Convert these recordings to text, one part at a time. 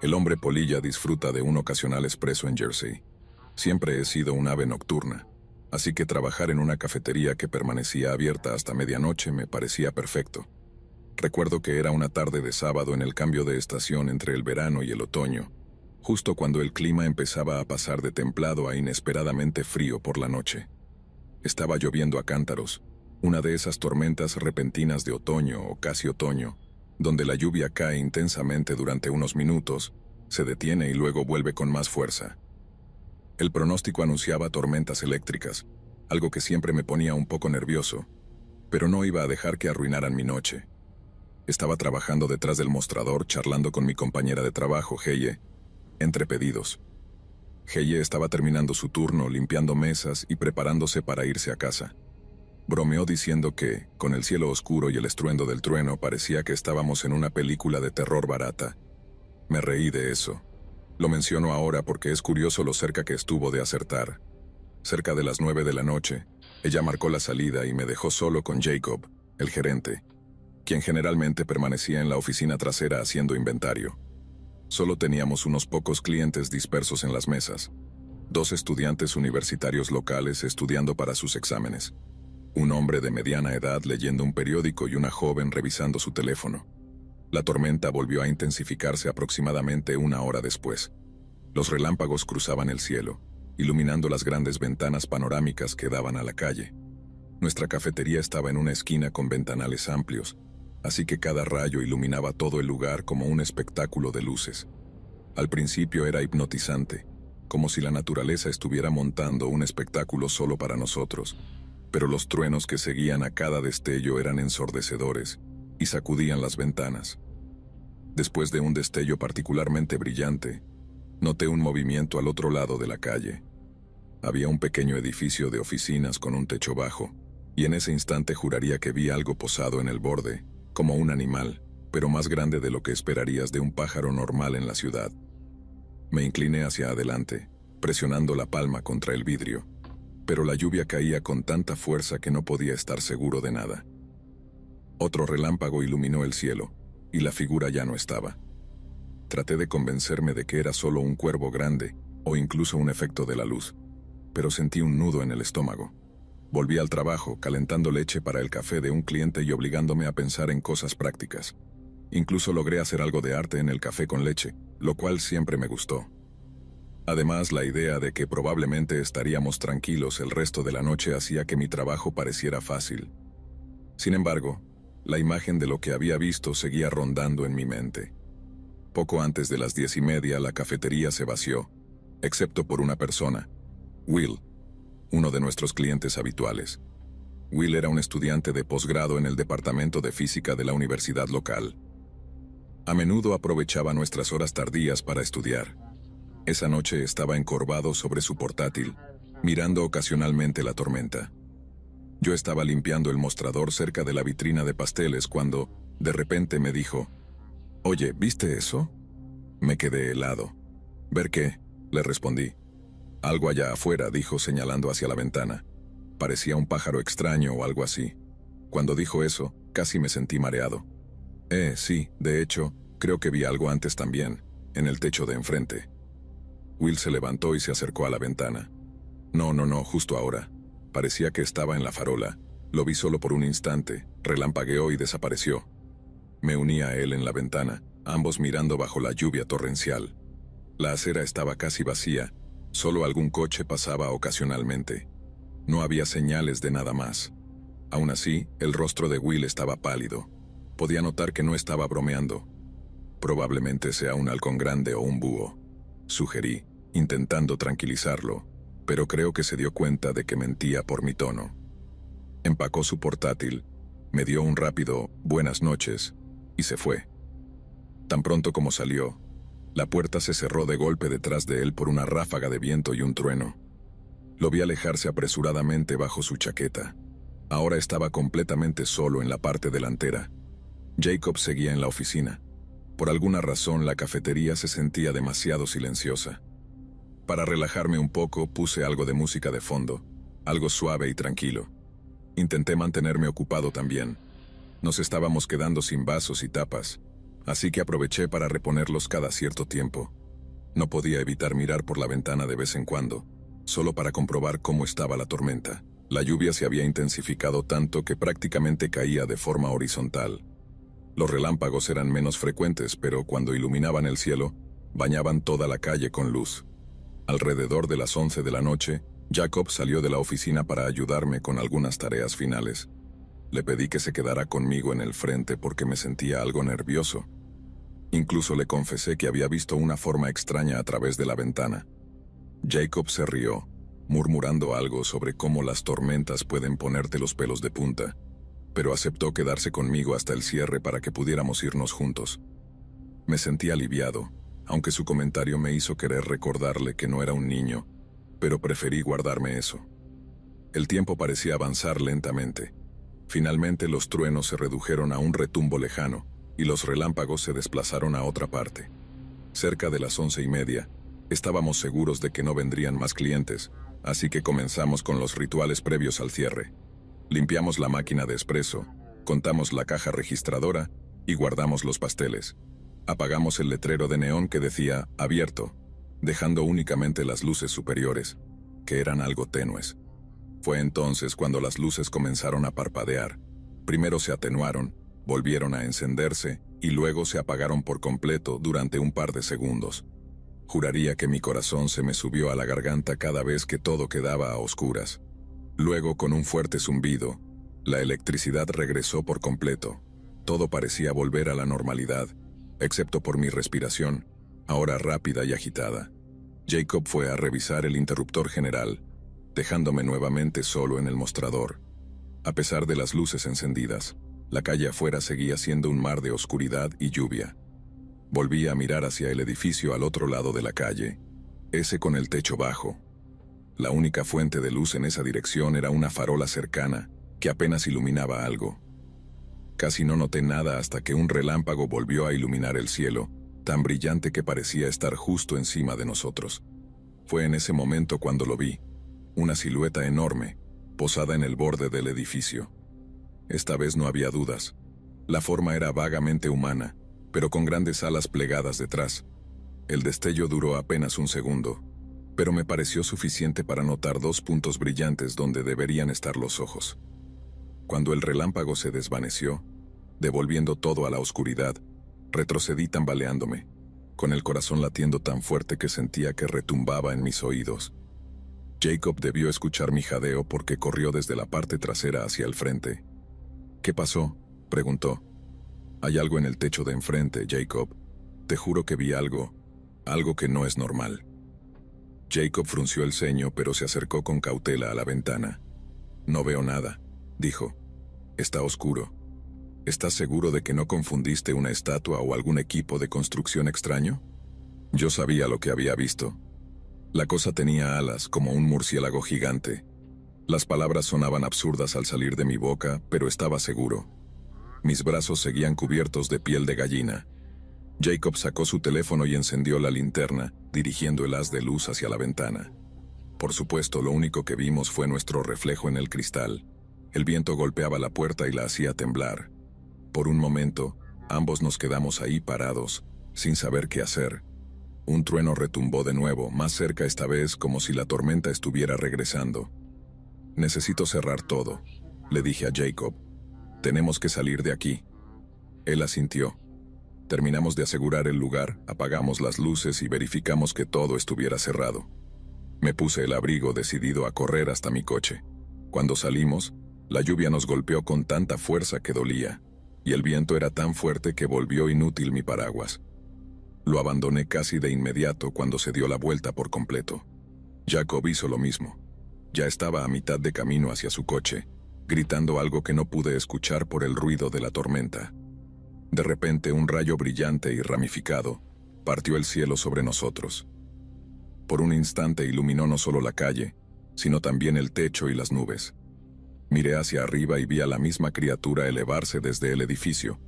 El hombre polilla disfruta de un ocasional espresso en Jersey. Siempre he sido un ave nocturna, así que trabajar en una cafetería que permanecía abierta hasta medianoche me parecía perfecto. Recuerdo que era una tarde de sábado en el cambio de estación entre el verano y el otoño, justo cuando el clima empezaba a pasar de templado a inesperadamente frío por la noche. Estaba lloviendo a cántaros, una de esas tormentas repentinas de otoño o casi otoño, donde la lluvia cae intensamente durante unos minutos, se detiene y luego vuelve con más fuerza. El pronóstico anunciaba tormentas eléctricas, algo que siempre me ponía un poco nervioso, pero no iba a dejar que arruinaran mi noche. Estaba trabajando detrás del mostrador charlando con mi compañera de trabajo, Heye, entre pedidos. Heye estaba terminando su turno, limpiando mesas y preparándose para irse a casa. Bromeó diciendo que, con el cielo oscuro y el estruendo del trueno, parecía que estábamos en una película de terror barata. Me reí de eso. Lo menciono ahora porque es curioso lo cerca que estuvo de acertar. Cerca de las 9 de la noche, ella marcó la salida y me dejó solo con Jacob, el gerente, quien generalmente permanecía en la oficina trasera haciendo inventario. Solo teníamos unos pocos clientes dispersos en las mesas, 2 estudiantes universitarios locales estudiando para sus exámenes, un hombre de mediana edad leyendo un periódico y una joven revisando su teléfono. La tormenta volvió a intensificarse aproximadamente una hora después. Los relámpagos cruzaban el cielo, iluminando las grandes ventanas panorámicas que daban a la calle. Nuestra cafetería estaba en una esquina con ventanales amplios, así que cada rayo iluminaba todo el lugar como un espectáculo de luces. Al principio era hipnotizante, como si la naturaleza estuviera montando un espectáculo solo para nosotros, pero los truenos que seguían a cada destello eran ensordecedores y sacudían las ventanas. Después de un destello particularmente brillante, noté un movimiento al otro lado de la calle. Había un pequeño edificio de oficinas con un techo bajo, y en ese instante juraría que vi algo posado en el borde, como un animal, pero más grande de lo que esperarías de un pájaro normal en la ciudad. Me incliné hacia adelante, presionando la palma contra el vidrio, pero la lluvia caía con tanta fuerza que no podía estar seguro de nada. Otro relámpago iluminó el cielo, y la figura ya no estaba. Traté de convencerme de que era solo un cuervo grande, o incluso un efecto de la luz, pero sentí un nudo en el estómago. Volví al trabajo, calentando leche para el café de un cliente y obligándome a pensar en cosas prácticas. Incluso logré hacer algo de arte en el café con leche, lo cual siempre me gustó. Además, la idea de que probablemente estaríamos tranquilos el resto de la noche hacía que mi trabajo pareciera fácil. Sin embargo, la imagen de lo que había visto seguía rondando en mi mente. Poco antes de las 10:30 la cafetería se vació, excepto por una persona, Will, uno de nuestros clientes habituales. Will era un estudiante de posgrado en el departamento de física de la universidad local. A menudo aprovechaba nuestras horas tardías para estudiar. Esa noche estaba encorvado sobre su portátil, mirando ocasionalmente la tormenta. Yo estaba limpiando el mostrador cerca de la vitrina de pasteles cuando, de repente me dijo, «Oye, ¿viste eso?» Me quedé helado. «¿Ver qué?», le respondí. «Algo allá afuera», dijo señalando hacia la ventana. Parecía un pájaro extraño o algo así. Cuando dijo eso, casi me sentí mareado. Sí, de hecho, creo que vi algo antes también, en el techo de enfrente». Will se levantó y se acercó a la ventana. No, justo ahora. Parecía que estaba en la farola. Lo vi solo por un instante, relampagueó y desapareció. Me uní a él en la ventana, ambos mirando bajo la lluvia torrencial. La acera estaba casi vacía, solo algún coche pasaba ocasionalmente. No había señales de nada más. Aún así, el rostro de Will estaba pálido. Podía notar que no estaba bromeando. «Probablemente sea un halcón grande o un búho», sugerí, intentando tranquilizarlo, pero creo que se dio cuenta de que mentía por mi tono. Empacó su portátil, me dio un rápido «buenas noches» y se fue. Tan pronto como salió, la puerta se cerró de golpe detrás de él por una ráfaga de viento y un trueno. Lo vi alejarse apresuradamente bajo su chaqueta. Ahora estaba completamente solo en la parte delantera. Jacob seguía en la oficina. Por alguna razón la cafetería se sentía demasiado silenciosa. Para relajarme un poco puse algo de música de fondo, algo suave y tranquilo. Intenté mantenerme ocupado también. Nos estábamos quedando sin vasos y tapas, así que aproveché para reponerlos cada cierto tiempo. No podía evitar mirar por la ventana de vez en cuando, solo para comprobar cómo estaba la tormenta. La lluvia se había intensificado tanto que prácticamente caía de forma horizontal. Los relámpagos eran menos frecuentes, pero cuando iluminaban el cielo, bañaban toda la calle con luz. Alrededor de las 11 de la noche, Jacob salió de la oficina para ayudarme con algunas tareas finales. Le pedí que se quedara conmigo en el frente porque me sentía algo nervioso. Incluso le confesé que había visto una forma extraña a través de la ventana. Jacob se rió, murmurando algo sobre cómo las tormentas pueden ponerte los pelos de punta, pero aceptó quedarse conmigo hasta el cierre para que pudiéramos irnos juntos. Me sentí aliviado, aunque su comentario me hizo querer recordarle que no era un niño, pero preferí guardarme eso. El tiempo parecía avanzar lentamente. Finalmente los truenos se redujeron a un retumbo lejano, y los relámpagos se desplazaron a otra parte. Cerca de las 11:30, estábamos seguros de que no vendrían más clientes, así que comenzamos con los rituales previos al cierre. Limpiamos la máquina de espresso, contamos la caja registradora y guardamos los pasteles. Apagamos el letrero de neón que decía «Abierto», dejando únicamente las luces superiores, que eran algo tenues. Fue entonces cuando las luces comenzaron a parpadear. Primero se atenuaron, volvieron a encenderse y luego se apagaron por completo durante un par de segundos. Juraría que mi corazón se me subió a la garganta cada vez que todo quedaba a oscuras. Luego, con un fuerte zumbido, la electricidad regresó por completo. Todo parecía volver a la normalidad, excepto por mi respiración, ahora rápida y agitada. Jacob fue a revisar el interruptor general, dejándome nuevamente solo en el mostrador. A pesar de las luces encendidas, la calle afuera seguía siendo un mar de oscuridad y lluvia. Volví a mirar hacia el edificio al otro lado de la calle, ese con el techo bajo. La única fuente de luz en esa dirección era una farola cercana, que apenas iluminaba algo. Casi no noté nada hasta que un relámpago volvió a iluminar el cielo, tan brillante que parecía estar justo encima de nosotros. Fue en ese momento cuando lo vi, una silueta enorme, posada en el borde del edificio. Esta vez no había dudas. La forma era vagamente humana, pero con grandes alas plegadas detrás. El destello duró apenas un segundo, pero me pareció suficiente para notar dos puntos brillantes donde deberían estar los ojos. Cuando el relámpago se desvaneció, devolviendo todo a la oscuridad, retrocedí tambaleándome, con el corazón latiendo tan fuerte que sentía que retumbaba en mis oídos. Jacob debió escuchar mi jadeo porque corrió desde la parte trasera hacia el frente. «¿Qué pasó?», preguntó. «Hay algo en el techo de enfrente, Jacob. Te juro que vi algo que no es normal». Jacob frunció el ceño, pero se acercó con cautela a la ventana. «No veo nada», dijo. «Está oscuro. ¿Estás seguro de que no confundiste una estatua o algún equipo de construcción extraño?» Yo sabía lo que había visto. La cosa tenía alas como un murciélago gigante. Las palabras sonaban absurdas al salir de mi boca, pero estaba seguro. Mis brazos seguían cubiertos de piel de gallina. Jacob sacó su teléfono y encendió la linterna, dirigiendo el haz de luz hacia la ventana. Por supuesto, lo único que vimos fue nuestro reflejo en el cristal. El viento golpeaba la puerta y la hacía temblar. Por un momento, ambos nos quedamos ahí parados, sin saber qué hacer. Un trueno retumbó de nuevo, más cerca esta vez, como si la tormenta estuviera regresando. «Necesito cerrar todo», le dije a Jacob. «Tenemos que salir de aquí». Él asintió. Terminamos de asegurar el lugar, apagamos las luces y verificamos que todo estuviera cerrado. Me puse el abrigo decidido a correr hasta mi coche. Cuando salimos, la lluvia nos golpeó con tanta fuerza que dolía, y el viento era tan fuerte que volvió inútil mi paraguas. Lo abandoné casi de inmediato cuando se dio la vuelta por completo. Jacob hizo lo mismo. Ya estaba a mitad de camino hacia su coche, gritando algo que no pude escuchar por el ruido de la tormenta. De repente, un rayo brillante y ramificado partió el cielo sobre nosotros. Por un instante iluminó no solo la calle, sino también el techo y las nubes. Miré hacia arriba y vi a la misma criatura elevarse desde el edificio,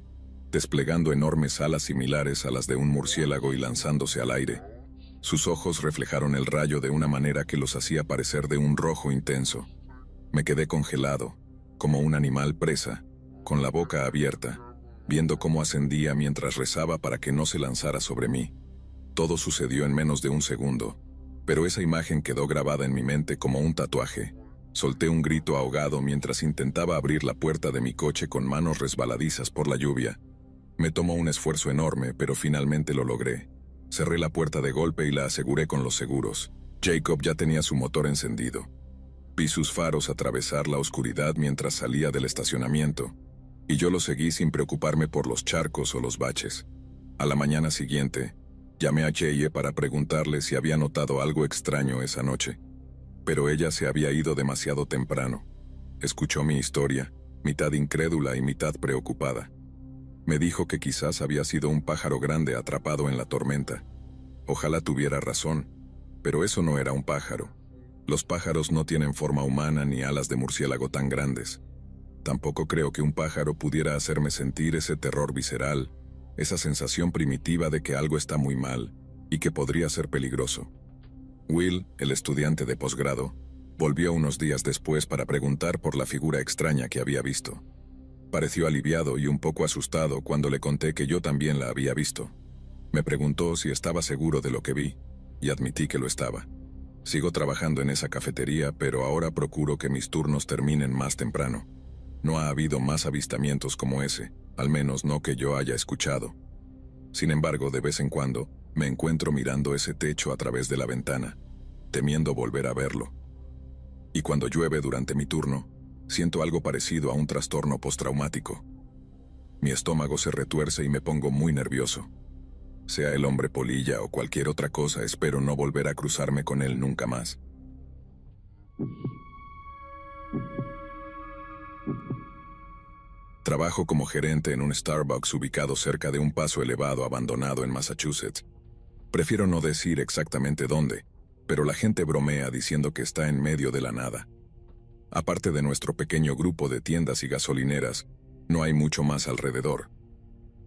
desplegando enormes alas similares a las de un murciélago y lanzándose al aire. Sus ojos reflejaron el rayo de una manera que los hacía parecer de un rojo intenso. Me quedé congelado, como un animal presa, con la boca abierta, viendo cómo ascendía mientras rezaba para que no se lanzara sobre mí. Todo sucedió en menos de un segundo, pero esa imagen quedó grabada en mi mente como un tatuaje. Solté un grito ahogado mientras intentaba abrir la puerta de mi coche con manos resbaladizas por la lluvia. Me tomó un esfuerzo enorme, pero finalmente lo logré. Cerré la puerta de golpe y la aseguré con los seguros. Jacob ya tenía su motor encendido. Vi sus faros atravesar la oscuridad mientras salía del estacionamiento, y yo lo seguí sin preocuparme por los charcos o los baches. A la mañana siguiente, llamé a Cheye para preguntarle si había notado algo extraño esa noche, pero ella se había ido demasiado temprano. Escuchó mi historia, mitad incrédula y mitad preocupada. Me dijo que quizás había sido un pájaro grande atrapado en la tormenta. Ojalá tuviera razón, pero eso no era un pájaro. Los pájaros no tienen forma humana ni alas de murciélago tan grandes. Tampoco creo que un pájaro pudiera hacerme sentir ese terror visceral, esa sensación primitiva de que algo está muy mal y que podría ser peligroso. Will, el estudiante de posgrado, volvió unos días después para preguntar por la figura extraña que había visto. Pareció aliviado y un poco asustado cuando le conté que yo también la había visto. Me preguntó si estaba seguro de lo que vi, y admití que lo estaba. Sigo trabajando en esa cafetería, pero ahora procuro que mis turnos terminen más temprano. No ha habido más avistamientos como ese, al menos no que yo haya escuchado. Sin embargo, de vez en cuando, me encuentro mirando ese techo a través de la ventana, temiendo volver a verlo. Y cuando llueve durante mi turno, siento algo parecido a un trastorno postraumático. Mi estómago se retuerce y me pongo muy nervioso. Sea el hombre polilla o cualquier otra cosa, espero no volver a cruzarme con él nunca más. Trabajo como gerente en un Starbucks ubicado cerca de un paso elevado abandonado en Massachusetts. Prefiero no decir exactamente dónde, pero la gente bromea diciendo que está en medio de la nada. Aparte de nuestro pequeño grupo de tiendas y gasolineras, no hay mucho más alrededor.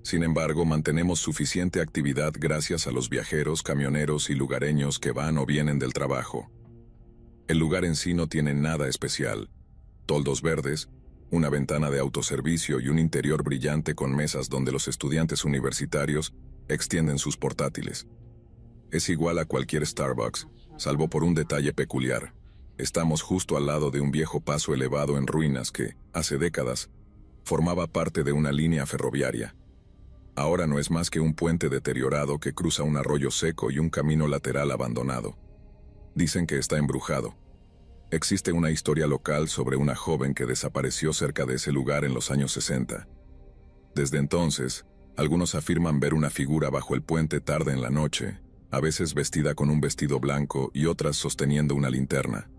Sin embargo, mantenemos suficiente actividad gracias a los viajeros, camioneros y lugareños que van o vienen del trabajo. El lugar en sí no tiene nada especial. Toldos verdes, una ventana de autoservicio y un interior brillante con mesas donde los estudiantes universitarios extienden sus portátiles. Es igual a cualquier Starbucks, salvo por un detalle peculiar. Estamos justo al lado de un viejo paso elevado en ruinas que, hace décadas, formaba parte de una línea ferroviaria. Ahora no es más que un puente deteriorado que cruza un arroyo seco y un camino lateral abandonado. Dicen que está embrujado. Existe una historia local sobre una joven que desapareció cerca de ese lugar en los años 60. Desde entonces, algunos afirman ver una figura bajo el puente tarde en la noche, a veces vestida con un vestido blanco y otras sosteniendo una linterna.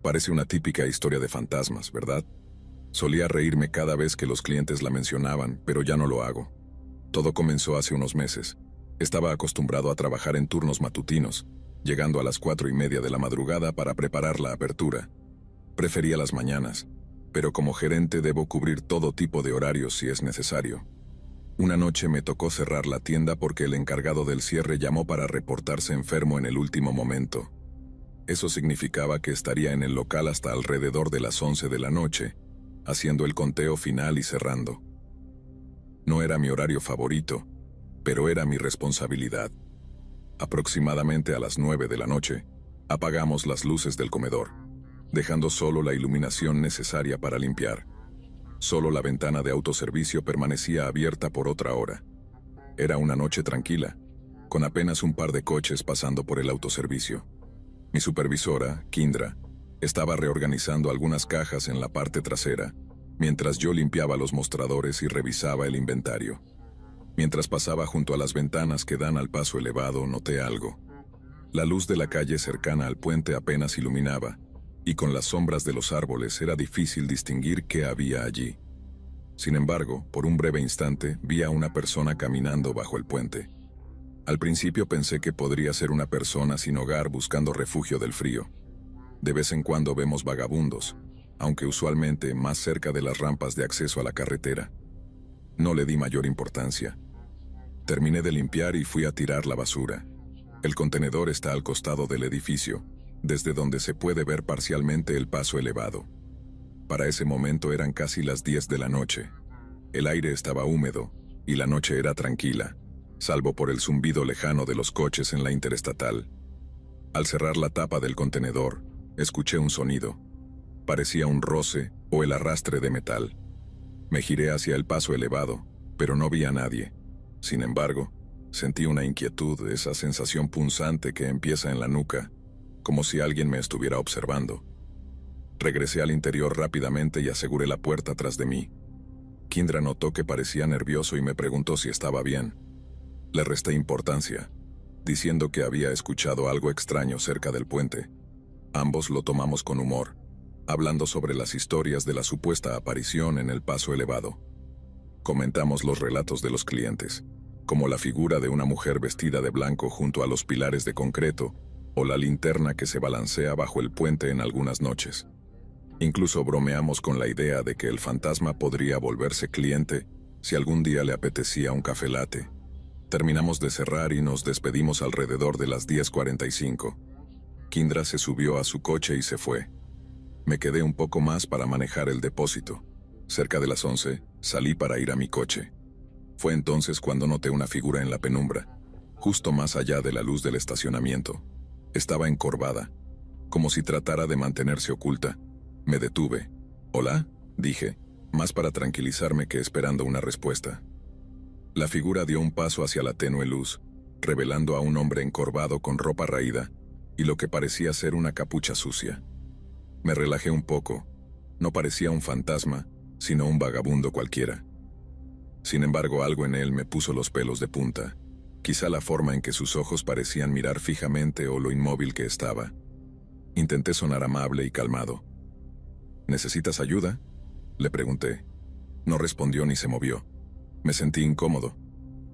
Parece una típica historia de fantasmas, ¿verdad? Solía reírme cada vez que los clientes la mencionaban, pero ya no lo hago. Todo comenzó hace unos meses. Estaba acostumbrado a trabajar en turnos matutinos, llegando a las 4:30 de la madrugada para preparar la apertura. Prefería las mañanas, pero como gerente debo cubrir todo tipo de horarios si es necesario. Una noche me tocó cerrar la tienda porque el encargado del cierre llamó para reportarse enfermo en el último momento. Eso significaba que estaría en el local hasta alrededor de las 11 de la noche, haciendo el conteo final y cerrando. No era mi horario favorito, pero era mi responsabilidad. Aproximadamente a las 9 de la noche, apagamos las luces del comedor, dejando solo la iluminación necesaria para limpiar. Solo la ventana de autoservicio permanecía abierta por otra hora. Era una noche tranquila, con apenas un par de coches pasando por el autoservicio. Mi supervisora, Kindra, estaba reorganizando algunas cajas en la parte trasera, mientras yo limpiaba los mostradores y revisaba el inventario. Mientras pasaba junto a las ventanas que dan al paso elevado, noté algo. La luz de la calle cercana al puente apenas iluminaba, y con las sombras de los árboles era difícil distinguir qué había allí. Sin embargo, por un breve instante, vi a una persona caminando bajo el puente. Al principio pensé que podría ser una persona sin hogar buscando refugio del frío. De vez en cuando vemos vagabundos, aunque usualmente más cerca de las rampas de acceso a la carretera. No le di mayor importancia. Terminé de limpiar y fui a tirar la basura. El contenedor está al costado del edificio, desde donde se puede ver parcialmente el paso elevado. Para ese momento eran casi las 10 de la noche. El aire estaba húmedo, y la noche era tranquila, salvo por el zumbido lejano de los coches en la interestatal. Al cerrar la tapa del contenedor, escuché un sonido. Parecía un roce o el arrastre de metal. Me giré hacia el paso elevado, pero no vi a nadie. Sin embargo, sentí una inquietud, esa sensación punzante que empieza en la nuca, como si alguien me estuviera observando. Regresé al interior rápidamente y aseguré la puerta tras de mí. Kindra notó que parecía nervioso y me preguntó si estaba bien. Le resté importancia, diciendo que había escuchado algo extraño cerca del puente. Ambos lo tomamos con humor, hablando sobre las historias de la supuesta aparición en el paso elevado. Comentamos los relatos de los clientes, como la figura de una mujer vestida de blanco junto a los pilares de concreto o la linterna que se balancea bajo el puente en algunas noches. Incluso bromeamos con la idea de que el fantasma podría volverse cliente si algún día le apetecía un café latte. Terminamos de cerrar y nos despedimos alrededor de las 10:45. Kindra se subió a su coche y se fue. Me quedé un poco más para manejar el depósito. Cerca de las 11, salí para ir a mi coche. Fue entonces cuando noté una figura en la penumbra, justo más allá de la luz del estacionamiento. Estaba encorvada, como si tratara de mantenerse oculta. Me detuve. «Hola», dije, más para tranquilizarme que esperando una respuesta. La figura dio un paso hacia la tenue luz, revelando a un hombre encorvado con ropa raída y lo que parecía ser una capucha sucia. Me relajé un poco. No parecía un fantasma, sino un vagabundo cualquiera. Sin embargo, algo en él me puso los pelos de punta. Quizá la forma en que sus ojos parecían mirar fijamente o lo inmóvil que estaba. Intenté sonar amable y calmado. «¿Necesitas ayuda?», le pregunté. No respondió ni se movió. Me sentí incómodo.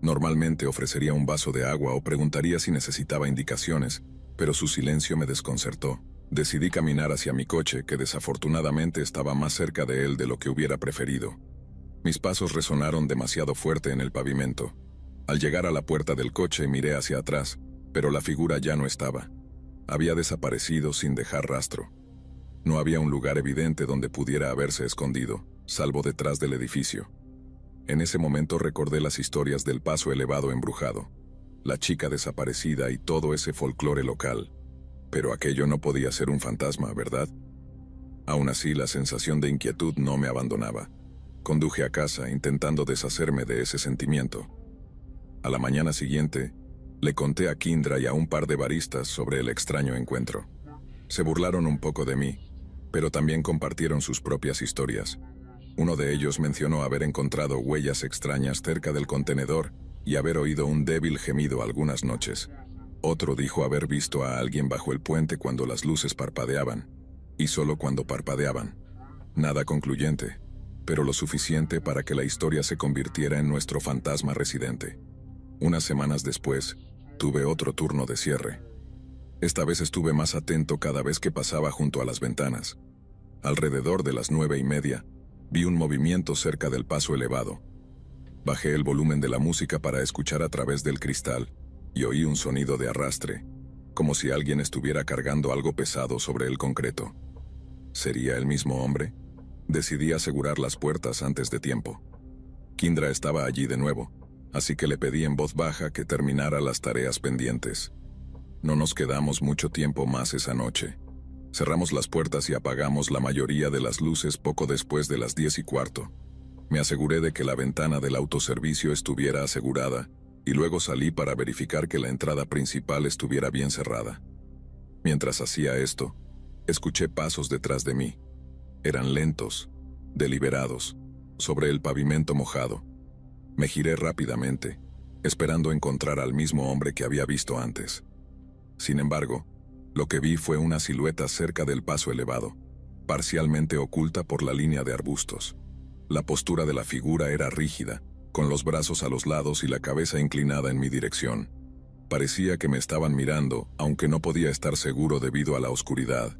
Normalmente ofrecería un vaso de agua o preguntaría si necesitaba indicaciones, pero su silencio me desconcertó. Decidí caminar hacia mi coche, que desafortunadamente estaba más cerca de él de lo que hubiera preferido. Mis pasos resonaron demasiado fuerte en el pavimento. Al llegar a la puerta del coche miré hacia atrás, pero la figura ya no estaba. Había desaparecido sin dejar rastro. No había un lugar evidente donde pudiera haberse escondido, salvo detrás del edificio. En ese momento recordé las historias del paso elevado embrujado, la chica desaparecida y todo ese folclore local. Pero aquello no podía ser un fantasma, ¿verdad? Aún así, la sensación de inquietud no me abandonaba. Conduje a casa intentando deshacerme de ese sentimiento. A la mañana siguiente, le conté a Kindra y a un par de baristas sobre el extraño encuentro. Se burlaron un poco de mí, pero también compartieron sus propias historias. Uno de ellos mencionó haber encontrado huellas extrañas cerca del contenedor y haber oído un débil gemido algunas noches. Otro dijo haber visto a alguien bajo el puente cuando las luces parpadeaban, y solo cuando parpadeaban. Nada concluyente, pero lo suficiente para que la historia se convirtiera en nuestro fantasma residente. Unas semanas después, tuve otro turno de cierre. Esta vez estuve más atento cada vez que pasaba junto a las ventanas. Alrededor de las 9:30, vi un movimiento cerca del paso elevado. Bajé el volumen de la música para escuchar a través del cristal y oí un sonido de arrastre, como si alguien estuviera cargando algo pesado sobre el concreto. ¿Sería el mismo hombre? Decidí asegurar las puertas antes de tiempo. Kindra estaba allí de nuevo, así que le pedí en voz baja que terminara las tareas pendientes. No nos quedamos mucho tiempo más esa noche. Cerramos las puertas y apagamos la mayoría de las luces poco después de las 10:15. Me aseguré de que la ventana del autoservicio estuviera asegurada y luego salí para verificar que la entrada principal estuviera bien cerrada. Mientras hacía esto, escuché pasos detrás de mí. Eran lentos, deliberados, sobre el pavimento mojado. Me giré rápidamente, esperando encontrar al mismo hombre que había visto antes. Sin embargo, lo que vi fue una silueta cerca del paso elevado, parcialmente oculta por la línea de arbustos. La postura de la figura era rígida, con los brazos a los lados y la cabeza inclinada en mi dirección. Parecía que me estaban mirando, aunque no podía estar seguro debido a la oscuridad.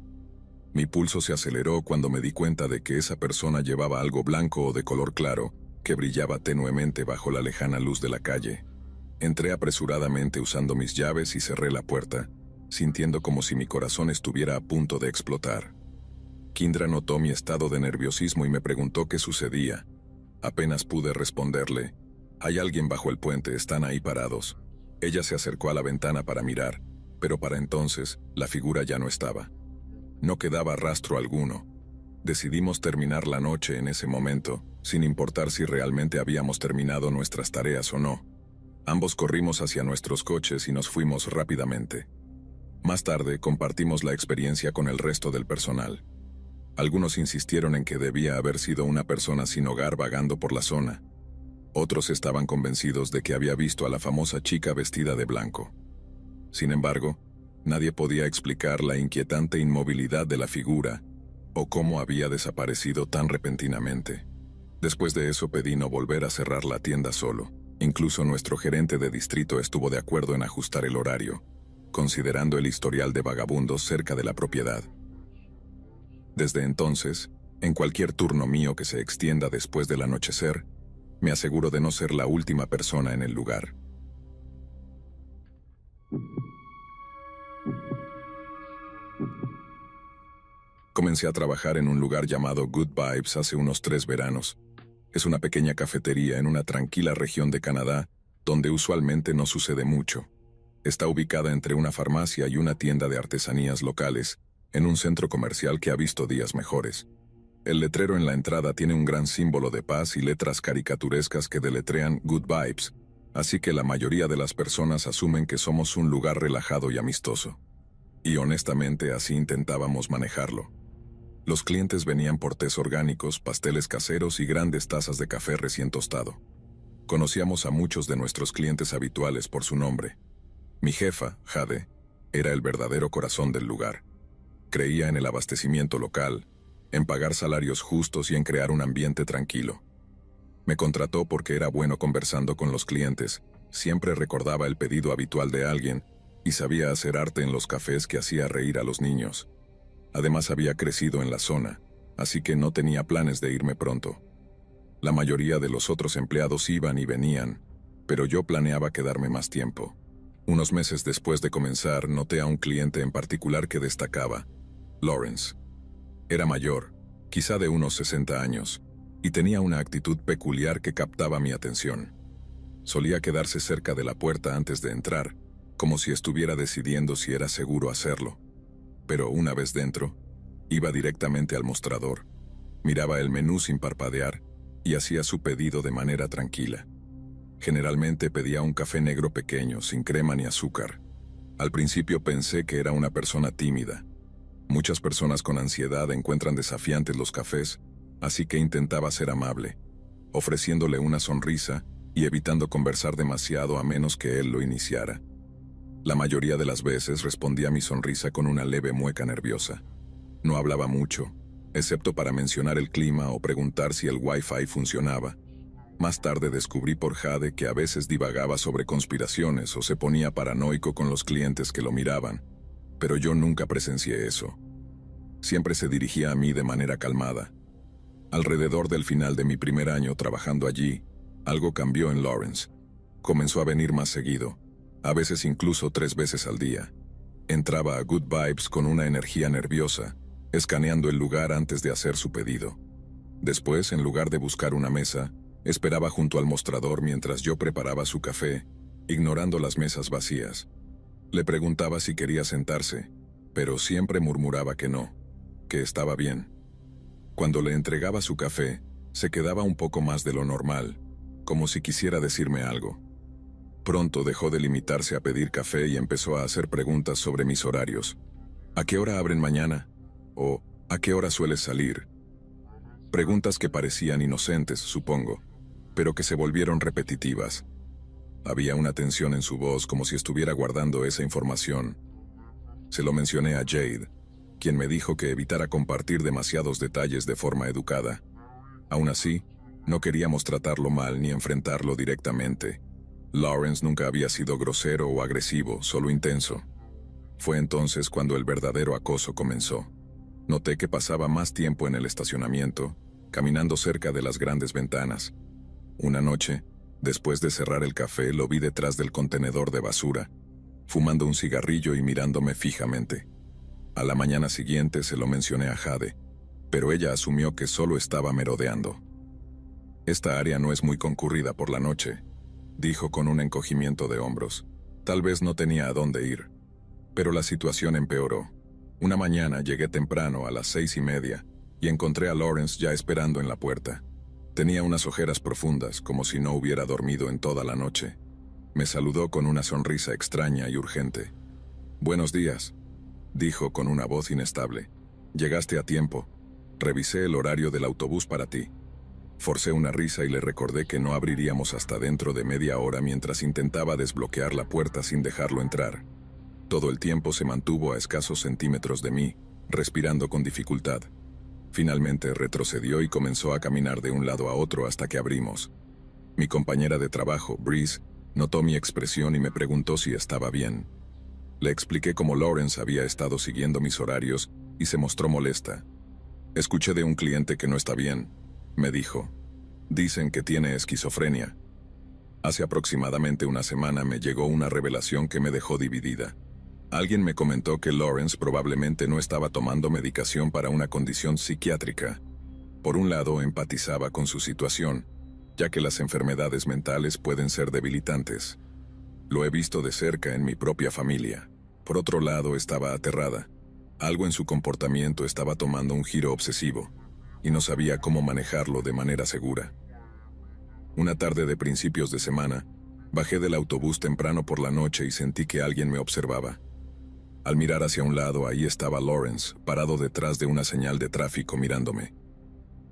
Mi pulso se aceleró cuando me di cuenta de que esa persona llevaba algo blanco o de color claro, que brillaba tenuemente bajo la lejana luz de la calle. Entré apresuradamente usando mis llaves y cerré la puerta, sintiendo como si mi corazón estuviera a punto de explotar. Kindra notó mi estado de nerviosismo y me preguntó qué sucedía. Apenas pude responderle. Hay alguien bajo el puente, están ahí parados. Ella se acercó a la ventana para mirar, pero para entonces, la figura ya no estaba. No quedaba rastro alguno. Decidimos terminar la noche en ese momento, sin importar si realmente habíamos terminado nuestras tareas o no. Ambos corrimos hacia nuestros coches y nos fuimos rápidamente. Más tarde compartimos la experiencia con el resto del personal. Algunos insistieron en que debía haber sido una persona sin hogar vagando por la zona. Otros estaban convencidos de que había visto a la famosa chica vestida de blanco. Sin embargo, nadie podía explicar la inquietante inmovilidad de la figura o cómo había desaparecido tan repentinamente. Después de eso pedí no volver a cerrar la tienda solo. Incluso nuestro gerente de distrito estuvo de acuerdo en ajustar el horario, considerando el historial de vagabundos cerca de la propiedad. Desde entonces, en cualquier turno mío que se extienda después del anochecer, me aseguro de no ser la última persona en el lugar. Comencé a trabajar en un lugar llamado Good Vibes hace unos 3 veranos. Es una pequeña cafetería en una tranquila región de Canadá, donde usualmente no sucede mucho. Está ubicada entre una farmacia y una tienda de artesanías locales, en un centro comercial que ha visto días mejores. El letrero en la entrada tiene un gran símbolo de paz y letras caricaturescas que deletrean Good Vibes, así que la mayoría de las personas asumen que somos un lugar relajado y amistoso. Y honestamente así intentábamos manejarlo. Los clientes venían por tés orgánicos, pasteles caseros y grandes tazas de café recién tostado. Conocíamos a muchos de nuestros clientes habituales por su nombre. Mi jefa, Jade, era el verdadero corazón del lugar. Creía en el abastecimiento local, en pagar salarios justos y en crear un ambiente tranquilo. Me contrató porque era bueno conversando con los clientes, siempre recordaba el pedido habitual de alguien y sabía hacer arte en los cafés que hacía reír a los niños. Además había crecido en la zona, así que no tenía planes de irme pronto. La mayoría de los otros empleados iban y venían, pero yo planeaba quedarme más tiempo. Unos meses después de comenzar, noté a un cliente en particular que destacaba, Lawrence. Era mayor, quizá de unos 60 años, y tenía una actitud peculiar que captaba mi atención. Solía quedarse cerca de la puerta antes de entrar, como si estuviera decidiendo si era seguro hacerlo. Pero una vez dentro, iba directamente al mostrador, miraba el menú sin parpadear y hacía su pedido de manera tranquila. Generalmente pedía un café negro pequeño, sin crema ni azúcar. Al principio pensé que era una persona tímida. Muchas personas con ansiedad encuentran desafiantes los cafés, así que intentaba ser amable, ofreciéndole una sonrisa y evitando conversar demasiado a menos que él lo iniciara. La mayoría de las veces respondía a mi sonrisa con una leve mueca nerviosa. No hablaba mucho, excepto para mencionar el clima o preguntar si el Wi-Fi funcionaba. Más tarde descubrí por Jade que a veces divagaba sobre conspiraciones o se ponía paranoico con los clientes que lo miraban, pero yo nunca presencié eso. Siempre se dirigía a mí de manera calmada. Alrededor del final de mi primer año trabajando allí, algo cambió en Lawrence. Comenzó a venir más seguido, a veces incluso 3 veces al día. Entraba a Good Vibes con una energía nerviosa, escaneando el lugar antes de hacer su pedido. Después, en lugar de buscar una mesa, esperaba junto al mostrador mientras yo preparaba su café, ignorando las mesas vacías. Le preguntaba si quería sentarse, pero siempre murmuraba que no, que estaba bien. Cuando le entregaba su café, se quedaba un poco más de lo normal, como si quisiera decirme algo. Pronto dejó de limitarse a pedir café y empezó a hacer preguntas sobre mis horarios. ¿A qué hora abren mañana? ¿O a qué hora sueles salir? Preguntas que parecían inocentes, supongo, pero que se volvieron repetitivas. Había una tensión en su voz como si estuviera guardando esa información. Se lo mencioné a Jade, quien me dijo que evitara compartir demasiados detalles de forma educada. Aún así, no queríamos tratarlo mal ni enfrentarlo directamente. Lawrence nunca había sido grosero o agresivo, solo intenso. Fue entonces cuando el verdadero acoso comenzó. Noté que pasaba más tiempo en el estacionamiento, caminando cerca de las grandes ventanas. Una noche, después de cerrar el café, lo vi detrás del contenedor de basura, fumando un cigarrillo y mirándome fijamente. A la mañana siguiente se lo mencioné a Jade, pero ella asumió que solo estaba merodeando. Esta área no es muy concurrida por la noche, dijo con un encogimiento de hombros. Tal vez no tenía a dónde ir. Pero la situación empeoró. Una mañana llegué temprano a las 6:30 y encontré a Lawrence ya esperando en la puerta. Tenía unas ojeras profundas, como si no hubiera dormido en toda la noche. Me saludó con una sonrisa extraña y urgente. «Buenos días», dijo con una voz inestable. «Llegaste a tiempo. Revisé el horario del autobús para ti». Forcé una risa y le recordé que no abriríamos hasta dentro de media hora mientras intentaba desbloquear la puerta sin dejarlo entrar. Todo el tiempo se mantuvo a escasos centímetros de mí, respirando con dificultad. Finalmente retrocedió y comenzó a caminar de un lado a otro hasta que abrimos. Mi compañera de trabajo, Breeze, notó mi expresión y me preguntó si estaba bien. Le expliqué cómo Lawrence había estado siguiendo mis horarios y se mostró molesta. «Escuché de un cliente que no está bien», me dijo. «Dicen que tiene esquizofrenia». Hace aproximadamente una semana me llegó una revelación que me dejó dividida. Alguien me comentó que Lawrence probablemente no estaba tomando medicación para una condición psiquiátrica. Por un lado, empatizaba con su situación, ya que las enfermedades mentales pueden ser debilitantes. Lo he visto de cerca en mi propia familia. Por otro lado, estaba aterrada. Algo en su comportamiento estaba tomando un giro obsesivo, y no sabía cómo manejarlo de manera segura. Una tarde de principios de semana, bajé del autobús temprano por la noche y sentí que alguien me observaba. Al mirar hacia un lado, ahí estaba Lawrence, parado detrás de una señal de tráfico mirándome.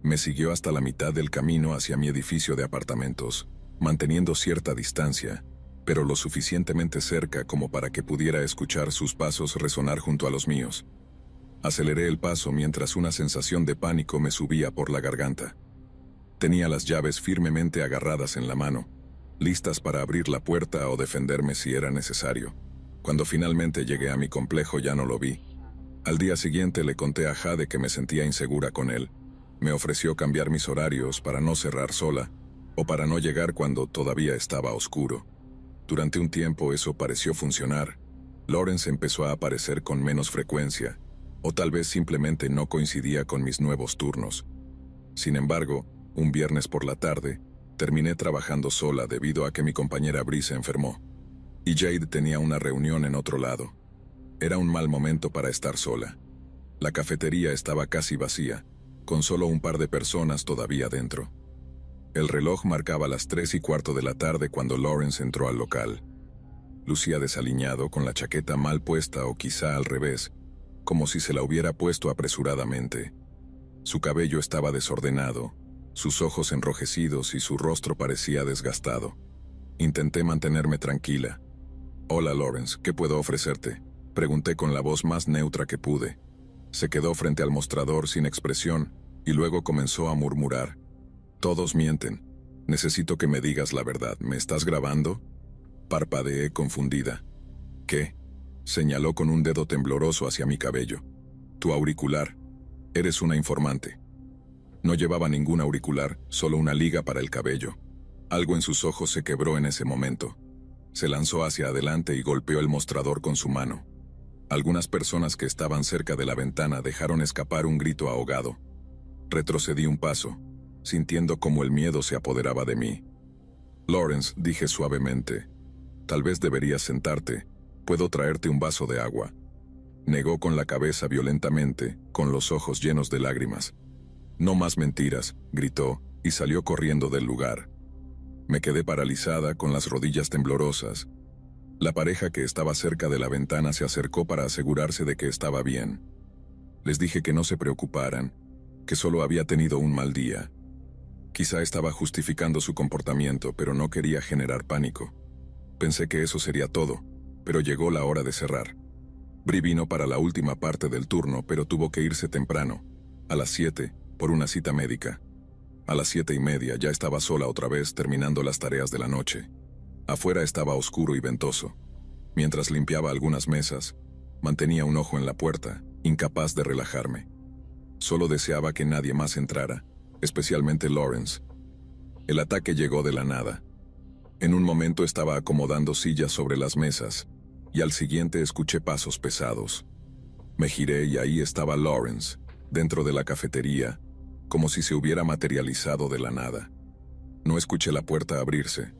Me siguió hasta la mitad del camino hacia mi edificio de apartamentos, manteniendo cierta distancia, pero lo suficientemente cerca como para que pudiera escuchar sus pasos resonar junto a los míos. Aceleré el paso mientras una sensación de pánico me subía por la garganta. Tenía las llaves firmemente agarradas en la mano, listas para abrir la puerta o defenderme si era necesario. Cuando finalmente llegué a mi complejo ya no lo vi. Al día siguiente le conté a Jade que me sentía insegura con él. Me ofreció cambiar mis horarios para no cerrar sola, o para no llegar cuando todavía estaba oscuro. Durante un tiempo eso pareció funcionar. Lawrence empezó a aparecer con menos frecuencia, o tal vez simplemente no coincidía con mis nuevos turnos. Sin embargo, un viernes por la tarde, terminé trabajando sola debido a que mi compañera Breeze se enfermó. Y Jade tenía una reunión en otro lado. Era un mal momento para estar sola. La cafetería estaba casi vacía, con solo un par de personas todavía dentro. El reloj marcaba las 3:15 de la tarde cuando Lawrence entró al local. Lucía desaliñado, con la chaqueta mal puesta o quizá al revés, como si se la hubiera puesto apresuradamente. Su cabello estaba desordenado, sus ojos enrojecidos y su rostro parecía desgastado. Intenté mantenerme tranquila. «Hola Lawrence, ¿qué puedo ofrecerte?», pregunté con la voz más neutra que pude. Se quedó frente al mostrador sin expresión y luego comenzó a murmurar. «Todos mienten. Necesito que me digas la verdad. ¿Me estás grabando?». Parpadeé confundida. «¿Qué?», señaló con un dedo tembloroso hacia mi cabello. «Tu auricular. Eres una informante». No llevaba ningún auricular, solo una liga para el cabello. Algo en sus ojos se quebró en ese momento. Se lanzó hacia adelante y golpeó el mostrador con su mano. Algunas personas que estaban cerca de la ventana dejaron escapar un grito ahogado. Retrocedí un paso, sintiendo cómo el miedo se apoderaba de mí. «Lawrence», dije suavemente, «tal vez deberías sentarte. Puedo traerte un vaso de agua». Negó con la cabeza violentamente, con los ojos llenos de lágrimas. «No más mentiras», gritó, y salió corriendo del lugar. Me quedé paralizada, con las rodillas temblorosas. La pareja que estaba cerca de la ventana se acercó para asegurarse de que estaba bien. Les dije que no se preocuparan, que solo había tenido un mal día. Quizá estaba justificando su comportamiento, pero no quería generar pánico. Pensé que eso sería todo, pero llegó la hora de cerrar. Bri vino para la última parte del turno, pero tuvo que irse temprano, a las 7, por una cita médica. A las 7:30 ya estaba sola otra vez, terminando las tareas de la noche. Afuera estaba oscuro y ventoso. Mientras limpiaba algunas mesas, mantenía un ojo en la puerta, incapaz de relajarme. Solo deseaba que nadie más entrara, especialmente Lawrence. El ataque llegó de la nada. En un momento estaba acomodando sillas sobre las mesas, y al siguiente escuché pasos pesados. Me giré y ahí estaba Lawrence, dentro de la cafetería, como si se hubiera materializado de la nada. No escuché la puerta abrirse.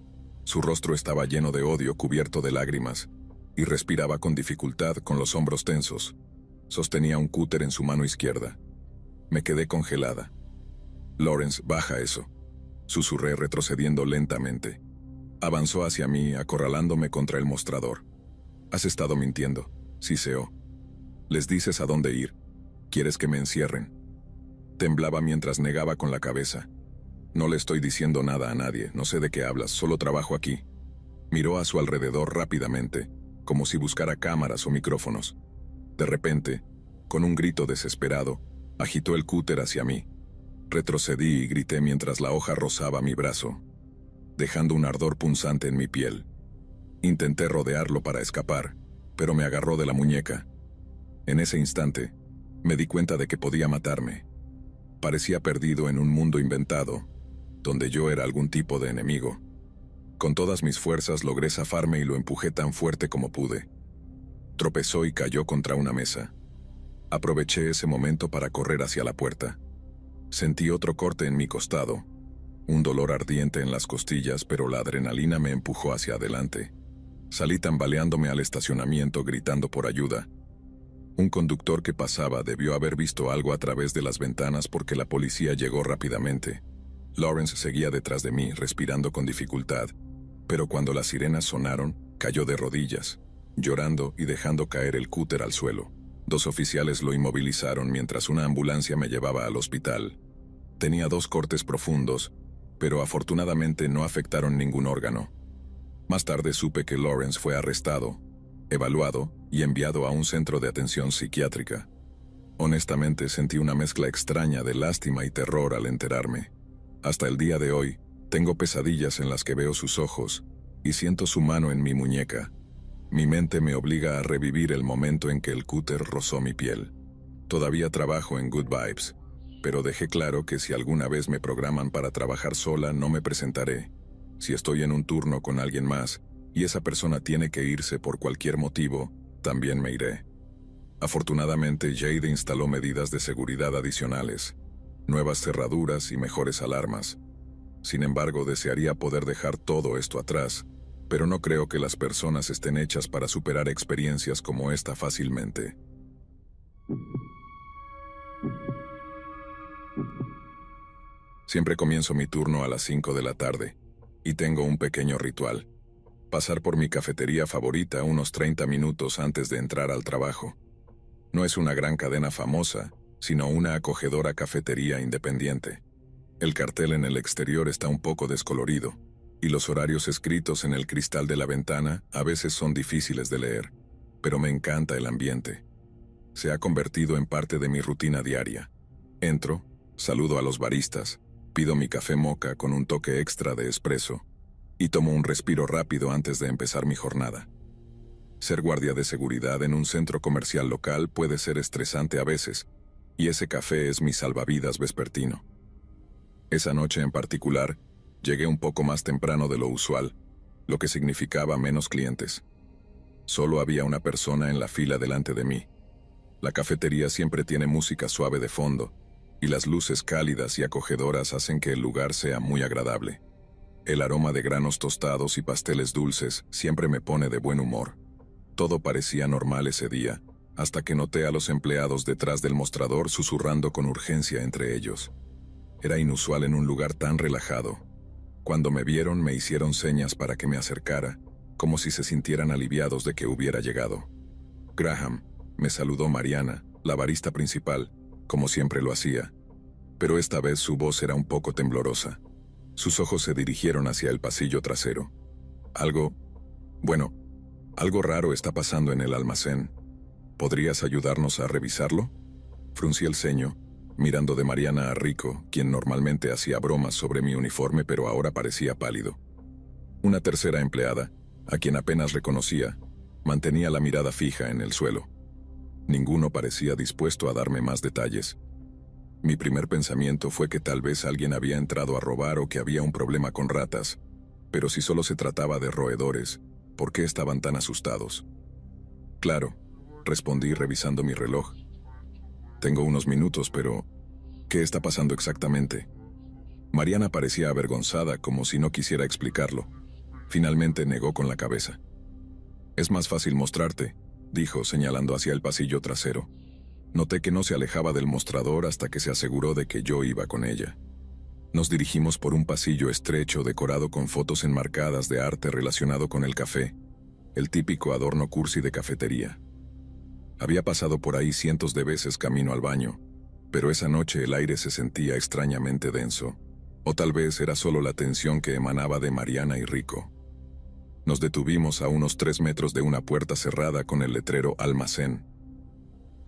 Su rostro estaba lleno de odio, cubierto de lágrimas, y respiraba con dificultad, con los hombros tensos. Sostenía un cúter en su mano izquierda. Me quedé congelada. «Lawrence, baja eso», susurré retrocediendo lentamente. Avanzó hacia mí, acorralándome contra el mostrador. «Has estado mintiendo», siseó. «Les dices a dónde ir. ¿Quieres que me encierren?» Temblaba mientras negaba con la cabeza. «No le estoy diciendo nada a nadie, no sé de qué hablas, solo trabajo aquí». Miró a su alrededor rápidamente, como si buscara cámaras o micrófonos. De repente, con un grito desesperado, agitó el cúter hacia mí. Retrocedí y grité mientras la hoja rozaba mi brazo, dejando un ardor punzante en mi piel. Intenté rodearlo para escapar, pero me agarró de la muñeca. En ese instante, me di cuenta de que podía matarme. Parecía perdido en un mundo inventado, donde yo era algún tipo de enemigo. Con todas mis fuerzas logré zafarme y lo empujé tan fuerte como pude. Tropezó y cayó contra una mesa. Aproveché ese momento para correr hacia la puerta. Sentí otro corte en mi costado, un dolor ardiente en las costillas, pero la adrenalina me empujó hacia adelante. Salí tambaleándome al estacionamiento gritando por ayuda. Un conductor que pasaba debió haber visto algo a través de las ventanas porque la policía llegó rápidamente. Lawrence seguía detrás de mí, respirando con dificultad, pero cuando las sirenas sonaron, cayó de rodillas, llorando y dejando caer el cúter al suelo. 2 oficiales lo inmovilizaron mientras una ambulancia me llevaba al hospital. Tenía 2 cortes profundos, pero afortunadamente no afectaron ningún órgano. Más tarde supe que Lawrence fue arrestado, evaluado y enviado a un centro de atención psiquiátrica. Honestamente sentí una mezcla extraña de lástima y terror al enterarme. Hasta el día de hoy, tengo pesadillas en las que veo sus ojos y siento su mano en mi muñeca. Mi mente me obliga a revivir el momento en que el cúter rozó mi piel. Todavía trabajo en Good Vibes, pero dejé claro que si alguna vez me programan para trabajar sola, no me presentaré. Si estoy en un turno con alguien más y esa persona tiene que irse por cualquier motivo, también me iré. Afortunadamente, Jade instaló medidas de seguridad adicionales, nuevas cerraduras y mejores alarmas. Sin embargo, desearía poder dejar todo esto atrás, pero no creo que las personas estén hechas para superar experiencias como esta fácilmente. Siempre comienzo mi turno a las 5 de la tarde, y tengo un pequeño ritual. Pasar por mi cafetería favorita unos 30 minutos antes de entrar al trabajo. No es una gran cadena famosa, sino una acogedora cafetería independiente. El cartel en el exterior está un poco descolorido, y los horarios escritos en el cristal de la ventana a veces son difíciles de leer, pero me encanta el ambiente. Se ha convertido en parte de mi rutina diaria. Entro, saludo a los baristas, pido mi café mocha con un toque extra de espresso, y tomo un respiro rápido antes de empezar mi jornada. Ser guardia de seguridad en un centro comercial local puede ser estresante a veces, y ese café es mi salvavidas vespertino. Esa noche en particular, llegué un poco más temprano de lo usual, lo que significaba menos clientes. Solo había una persona en la fila delante de mí. La cafetería siempre tiene música suave de fondo, y las luces cálidas y acogedoras hacen que el lugar sea muy agradable. El aroma de granos tostados y pasteles dulces siempre me pone de buen humor. Todo parecía normal ese día, hasta que noté a los empleados detrás del mostrador susurrando con urgencia entre ellos. Era inusual en un lugar tan relajado. Cuando me vieron me hicieron señas para que me acercara, como si se sintieran aliviados de que hubiera llegado. «Graham», me saludó Mariana, la barista principal, como siempre lo hacía, pero esta vez su voz era un poco temblorosa. Sus ojos se dirigieron hacia el pasillo trasero. Algo raro está pasando en el almacén. ¿Podrías ayudarnos a revisarlo? Fruncí el ceño, mirando de Mariana a Rico, quien normalmente hacía bromas sobre mi uniforme pero ahora parecía pálido. Una tercera empleada, a quien apenas reconocía, mantenía la mirada fija en el suelo. Ninguno parecía dispuesto a darme más detalles. Mi primer pensamiento fue que tal vez alguien había entrado a robar o que había un problema con ratas, pero si solo se trataba de roedores, ¿por qué estaban tan asustados? «Claro», respondí revisando mi reloj. «Tengo unos minutos, pero ¿qué está pasando exactamente?» Mariana parecía avergonzada, como si no quisiera explicarlo. Finalmente negó con la cabeza. «Es más fácil mostrarte», dijo, señalando hacia el pasillo trasero. Noté que no se alejaba del mostrador hasta que se aseguró de que yo iba con ella. Nos dirigimos por un pasillo estrecho decorado con fotos enmarcadas de arte relacionado con el café, el típico adorno cursi de cafetería. Había pasado por ahí cientos de veces camino al baño, pero esa noche el aire se sentía extrañamente denso, o tal vez era solo la tensión que emanaba de Mariana y Rico. Nos detuvimos a unos 3 metros de una puerta cerrada con el letrero Almacén.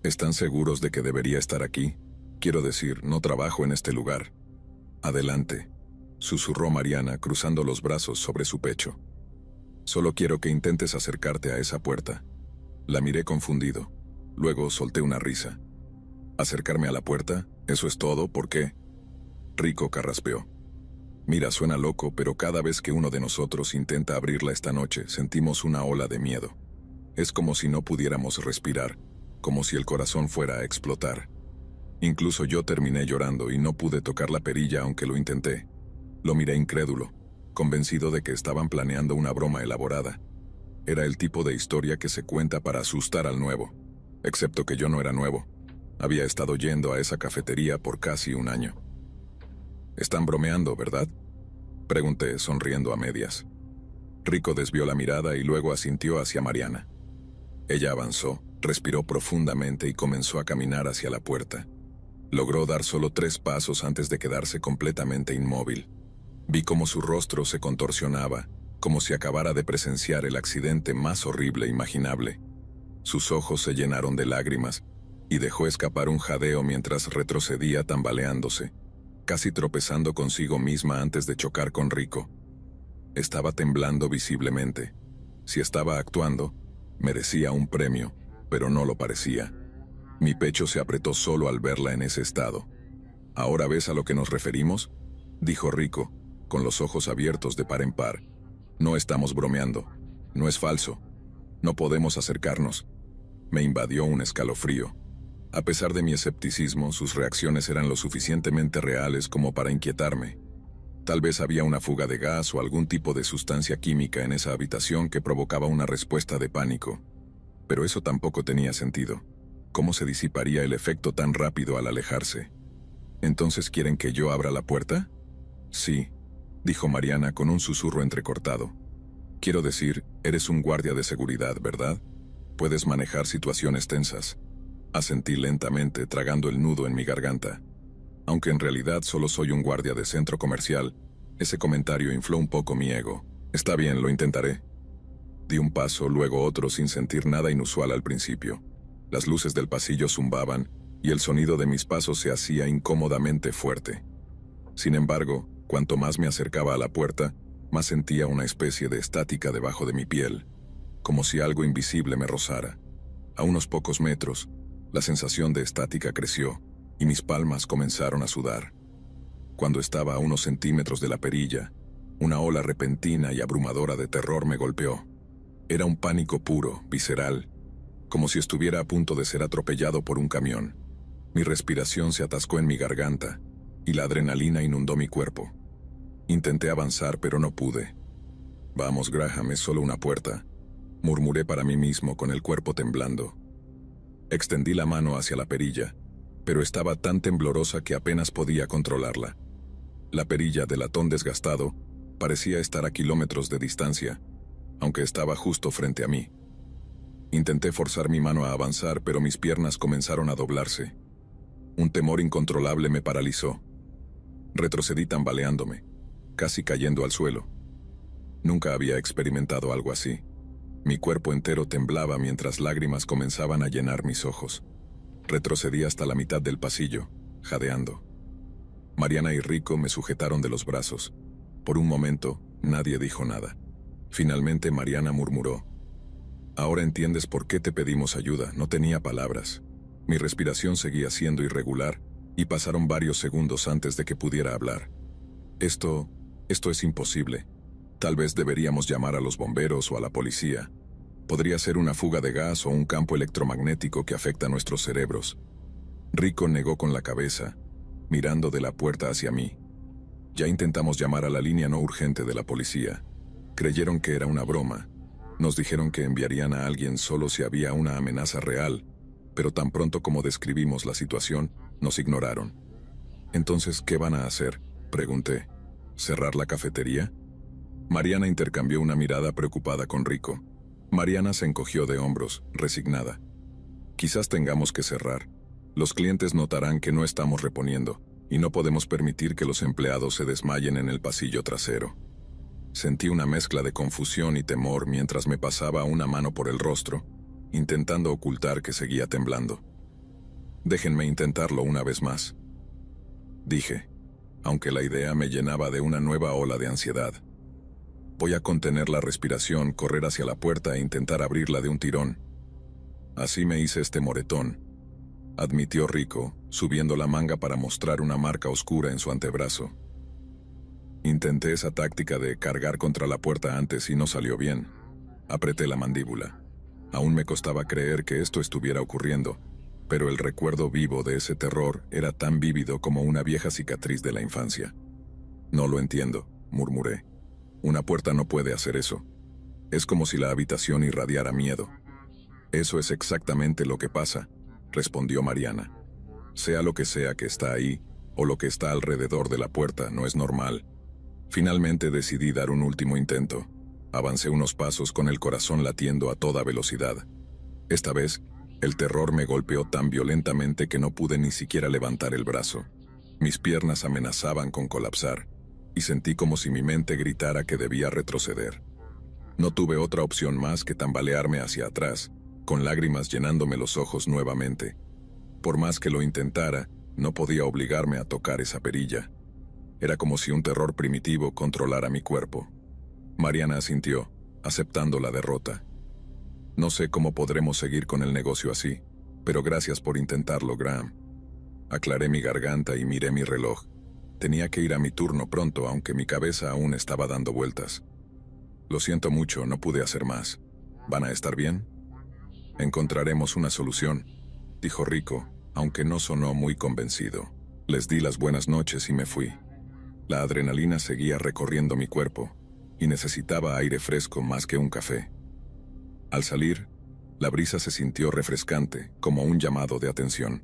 «¿Están seguros de que debería estar aquí? Quiero decir, no trabajo en este lugar». «Adelante», susurró Mariana cruzando los brazos sobre su pecho. «Solo quiero que intentes acercarte a esa puerta». La miré confundido. Luego solté una risa. «¿Acercarme a la puerta? ¿Eso es todo? ¿Por qué?» Rico carraspeó. «Mira, suena loco, pero cada vez que uno de nosotros intenta abrirla esta noche, sentimos una ola de miedo. Es como si no pudiéramos respirar, como si el corazón fuera a explotar. Incluso yo terminé llorando y no pude tocar la perilla aunque lo intenté. Lo miré incrédulo, convencido de que estaban planeando una broma elaborada. Era el tipo de historia que se cuenta para asustar al nuevo. Excepto que yo no era nuevo. Había estado yendo a esa cafetería por casi un año». «Están bromeando, ¿verdad?», pregunté, sonriendo a medias. Rico desvió la mirada y luego asintió hacia Mariana. Ella avanzó, respiró profundamente y comenzó a caminar hacia la puerta. Logró dar solo 3 pasos antes de quedarse completamente inmóvil. Vi cómo su rostro se contorsionaba, como si acabara de presenciar el accidente más horrible imaginable. Sus ojos se llenaron de lágrimas y dejó escapar un jadeo mientras retrocedía tambaleándose, casi tropezando consigo misma antes de chocar con Rico. Estaba temblando visiblemente. Si estaba actuando, merecía un premio, pero no lo parecía. Mi pecho se apretó solo al verla en ese estado. «¿Ahora ves a lo que nos referimos?», dijo Rico, con los ojos abiertos de par en par. «No estamos bromeando. No es falso. No podemos acercarnos». Me invadió un escalofrío. A pesar de mi escepticismo, sus reacciones eran lo suficientemente reales como para inquietarme. Tal vez había una fuga de gas o algún tipo de sustancia química en esa habitación que provocaba una respuesta de pánico. Pero eso tampoco tenía sentido. ¿Cómo se disiparía el efecto tan rápido al alejarse? ¿Entonces quieren que yo abra la puerta? «Sí», dijo Mariana con un susurro entrecortado. «Quiero decir, eres un guardia de seguridad, ¿verdad? Puedes manejar situaciones tensas». Asentí lentamente, tragando el nudo en mi garganta. Aunque en realidad solo soy un guardia de centro comercial, ese comentario infló un poco mi ego. «Está bien, lo intentaré». Di un paso, luego otro sin sentir nada inusual al principio. Las luces del pasillo zumbaban y el sonido de mis pasos se hacía incómodamente fuerte. Sin embargo, cuanto más me acercaba a la puerta, más sentía una especie de estática debajo de mi piel, como si algo invisible me rozara. A unos pocos metros, la sensación de estática creció y mis palmas comenzaron a sudar. Cuando estaba a unos centímetros de la perilla, una ola repentina y abrumadora de terror me golpeó. Era un pánico puro, visceral, como si estuviera a punto de ser atropellado por un camión. Mi respiración se atascó en mi garganta y la adrenalina inundó mi cuerpo. Intenté avanzar, pero no pude. «Vamos, Graham, es solo una puerta», murmuré para mí mismo con el cuerpo temblando. Extendí la mano hacia la perilla, pero estaba tan temblorosa que apenas podía controlarla. La perilla de latón desgastado parecía estar a kilómetros de distancia, aunque estaba justo frente a mí. Intenté forzar mi mano a avanzar, pero mis piernas comenzaron a doblarse. Un temor incontrolable me paralizó. Retrocedí tambaleándome, casi cayendo al suelo. Nunca había experimentado algo así. Mi cuerpo entero temblaba mientras lágrimas comenzaban a llenar mis ojos. Retrocedí hasta la mitad del pasillo, jadeando. Mariana y Rico me sujetaron de los brazos. Por un momento, nadie dijo nada. Finalmente Mariana murmuró: «Ahora entiendes por qué te pedimos ayuda». No tenía palabras. Mi respiración seguía siendo irregular y pasaron varios segundos antes de que pudiera hablar. Esto es imposible. Tal vez deberíamos llamar a los bomberos o a la policía. Podría ser una fuga de gas o un campo electromagnético que afecta a nuestros cerebros». Rico negó con la cabeza, mirando de la puerta hacia mí. Ya intentamos llamar a la línea no urgente de la policía. Creyeron que era una broma. Nos dijeron que enviarían a alguien solo si había una amenaza real, pero tan pronto como describimos la situación, nos ignoraron. Entonces, ¿qué van a hacer?, pregunté. ¿Cerrar la cafetería? Mariana intercambió una mirada preocupada con Rico. Mariana se encogió de hombros, resignada. Quizás tengamos que cerrar. Los clientes notarán que no estamos reponiendo, y no podemos permitir que los empleados se desmayen en el pasillo trasero. Sentí una mezcla de confusión y temor mientras me pasaba una mano por el rostro, intentando ocultar que seguía temblando. Déjenme intentarlo una vez más, dije, aunque la idea me llenaba de una nueva ola de ansiedad. Voy a contener la respiración, correr hacia la puerta e intentar abrirla de un tirón. Así me hice este moretón, admitió Rico, subiendo la manga para mostrar una marca oscura en su antebrazo. Intenté esa táctica de cargar contra la puerta antes y no salió bien. Apreté la mandíbula. Aún me costaba creer que esto estuviera ocurriendo, pero el recuerdo vivo de ese terror era tan vívido como una vieja cicatriz de la infancia. No lo entiendo, murmuré. Una puerta no puede hacer eso. Es como si la habitación irradiara miedo. Eso es exactamente lo que pasa, respondió Mariana. Sea lo que sea que está ahí, o lo que está alrededor de la puerta, no es normal. Finalmente decidí dar un último intento. Avancé unos pasos con el corazón latiendo a toda velocidad. Esta vez, el terror me golpeó tan violentamente que no pude ni siquiera levantar el brazo. Mis piernas amenazaban con colapsar, y sentí como si mi mente gritara que debía retroceder. No tuve otra opción más que tambalearme hacia atrás, con lágrimas llenándome los ojos nuevamente. Por más que lo intentara, no podía obligarme a tocar esa perilla. Era como si un terror primitivo controlara mi cuerpo. Mariana asintió, aceptando la derrota. No sé cómo podremos seguir con el negocio así, pero gracias por intentarlo, Graham. Aclaré mi garganta y miré mi reloj. Tenía que ir a mi turno pronto, aunque mi cabeza aún estaba dando vueltas. Lo siento mucho, no pude hacer más. ¿Van a estar bien? Encontraremos una solución, dijo Rico, aunque no sonó muy convencido. Les di las buenas noches y me fui. La adrenalina seguía recorriendo mi cuerpo, y necesitaba aire fresco más que un café. Al salir, la brisa se sintió refrescante, como un llamado de atención.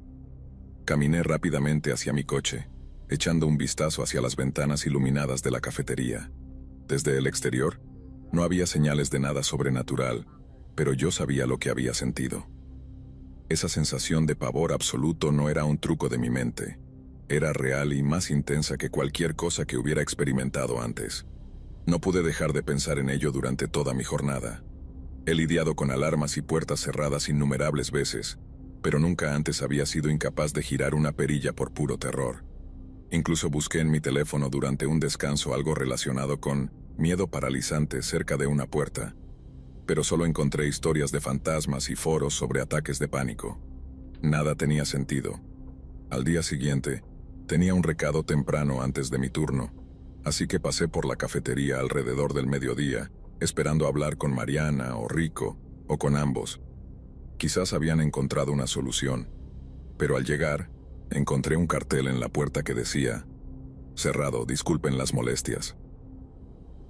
Caminé rápidamente hacia mi coche, echando un vistazo hacia las ventanas iluminadas de la cafetería. Desde el exterior, no había señales de nada sobrenatural, pero yo sabía lo que había sentido. Esa sensación de pavor absoluto no era un truco de mi mente. Era real y más intensa que cualquier cosa que hubiera experimentado antes. No pude dejar de pensar en ello durante toda mi jornada. He lidiado con alarmas y puertas cerradas innumerables veces, pero nunca antes había sido incapaz de girar una perilla por puro terror. Incluso busqué en mi teléfono durante un descanso algo relacionado con miedo paralizante cerca de una puerta, pero solo encontré historias de fantasmas y foros sobre ataques de pánico. Nada tenía sentido. Al día siguiente, tenía un recado temprano antes de mi turno, así que pasé por la cafetería alrededor del mediodía, esperando hablar con Mariana o Rico, o con ambos. Quizás habían encontrado una solución, pero al llegar, encontré un cartel en la puerta que decía: cerrado, disculpen las molestias.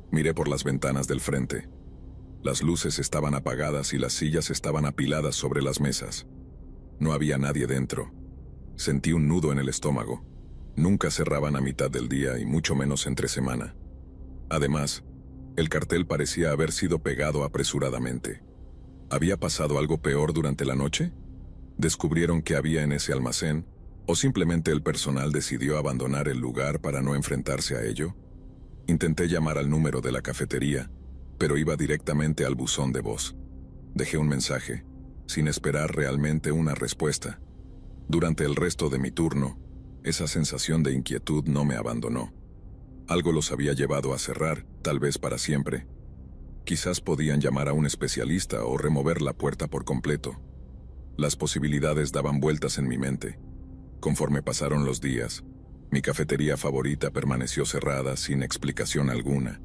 Miré por las ventanas del frente. Las luces estaban apagadas y las sillas estaban apiladas sobre las mesas. No había nadie dentro. Sentí un nudo en el estómago. Nunca cerraban a mitad del día y mucho menos entre semana. Además, el cartel parecía haber sido pegado apresuradamente. ¿Había pasado algo peor durante la noche? ¿Descubrieron qué había en ese almacén? ¿O simplemente el personal decidió abandonar el lugar para no enfrentarse a ello? Intenté llamar al número de la cafetería, pero iba directamente al buzón de voz. Dejé un mensaje, sin esperar realmente una respuesta. Durante el resto de mi turno, esa sensación de inquietud no me abandonó. Algo los había llevado a cerrar, tal vez para siempre. Quizás podían llamar a un especialista o remover la puerta por completo. Las posibilidades daban vueltas en mi mente. Conforme pasaron los días, mi cafetería favorita permaneció cerrada sin explicación alguna.